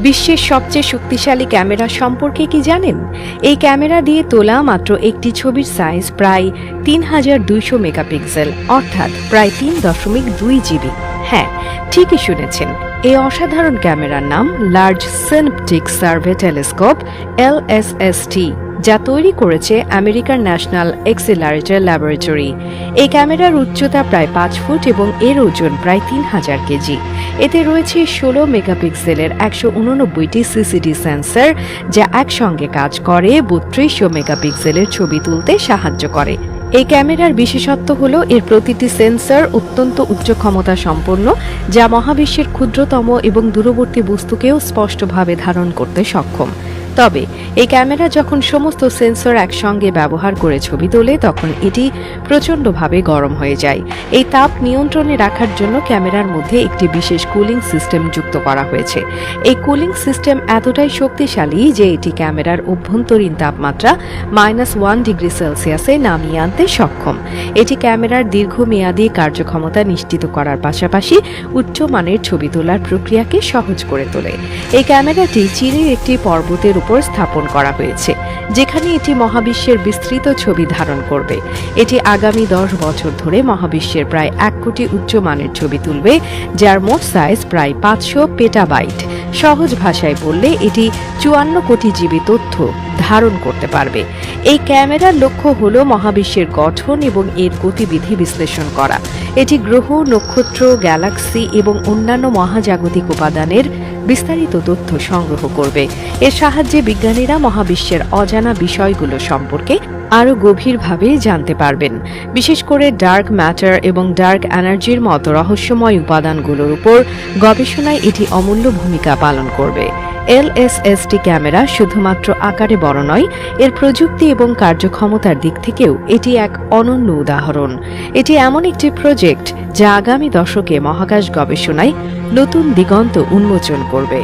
বিশ্বের সবচেয়ে শক্তিশালী ক্যামেরা সম্পর্কে কি জানেন? এই ক্যামেরা দিয়ে তোলা মাত্র একটি ছবির সাইজ প্রায় ৩,২০০ মেগাপিক্সেল, অর্থাৎ প্রায় ৩.২ জিবি। হ্যাঁ, ঠিকই শুনেছেন। এই অসাধারণ ক্যামেরার নাম লার্জ সিনেপটিক সার্ভে টেলিস্কোপ, LSST, যা তৈরি করেছে আমেরিকার ন্যাশনাল এক্সিলারেটর ল্যাবরেটরি। এই ক্যামেরার উচ্চতা প্রায় ৫ ফুট এবং এর ওজন প্রায় ৩,০০০ কেজি। এতে রয়েছে ১৬ মেগাপিক্সেলের ১৮৯টি সিসিডি সেন্সর, যা একসঙ্গে কাজ করে ৩২০০ মেগাপিক্সেলের ছবি তুলতে সাহায্য করে। এই ক্যামেরার বিশেষত্ব হল এর প্রতিটি সেন্সর অত্যন্ত উচ্চ ক্ষমতা সম্পন্ন, যা মহাবিশ্বের ক্ষুদ্রতম এবং দূরবর্তী বস্তুকেও স্পষ্টভাবে ধারণ করতে সক্ষম। তবে এই ক্যামেরা যখন সমস্ত সেন্সর একসঙ্গে ব্যবহার করে ছবি তোলে, তখন এটি প্রচণ্ডভাবে গরম হয়ে যায়। এই তাপ নিয়ন্ত্রণে রাখার জন্য ক্যামেরার মধ্যে একটি বিশেষ কুলিং সিস্টেম যুক্ত করা হয়েছে। এই কুলিং সিস্টেম এতটাই শক্তিশালী যে এটি ক্যামেরার অভ্যন্তরীণ তাপমাত্রা -1 ডিগ্রি সেলসিয়াসে নামিয়ে আনতে সক্ষম। এটি ক্যামেরার দীর্ঘমেয়াদী কার্যক্ষমতা নিশ্চিত করার পাশাপাশি উচ্চমানের ছবি তোলার প্রক্রিয়াকে সহজ করে তোলে। এই ক্যামেরাটি চীনের একটি পর্বতের উপর স্থাপন করা হয়েছে, যেখানে এটি মহাবিশ্বের বিস্তৃত ছবি ধারণ করবে। এটি আগামী 10 বছর ধরে মহাবিশ্বের প্রায় 1 কোটি উচ্চমানের ছবি তুলবে, যার মোট সাইজ প্রায় 500 পেটাবাইট। সহজ ভাষায় বললে এটি 54 কোটি জিবি তথ্য ধারণ করতে পারবে। এই ক্যামেরার লক্ষ্য হল মহাবিশ্বের গঠন এবং এর গতিবিধি বিশ্লেষণ করা। এটি গ্রহ, নক্ষত্র, গ্যালাক্সি এবং অন্যান্য মহাজাগতিক উপাদানের বিস্তারিত তথ্য সংগ্রহ করবে। এর সাহায্যে বিজ্ঞানীরা মহাবিশ্বের অজানা বিষয়গুলো সম্পর্কে আরও গভীরভাবে জানতে পারবেন। বিশেষ করে ডার্ক ম্যাটার এবং ডার্ক এনার্জির মতো রহস্যময় উপাদানগুলোর উপর গবেষণায় এটি অমূল্য ভূমিকা পালন করবে। LSST ক্যামেরা শুধুমাত্র আকারে বড় নয়, এর প্রযুক্তি এবং কার্যক্ষমতার দিক থেকেও এটি এক অনন্য উদাহরণ। এটি এমন একটি প্রজেক্ট যা আগামী দশকে মহাকাশ গবেষণায় নতুন দিগন্ত উন্মোচন করবে।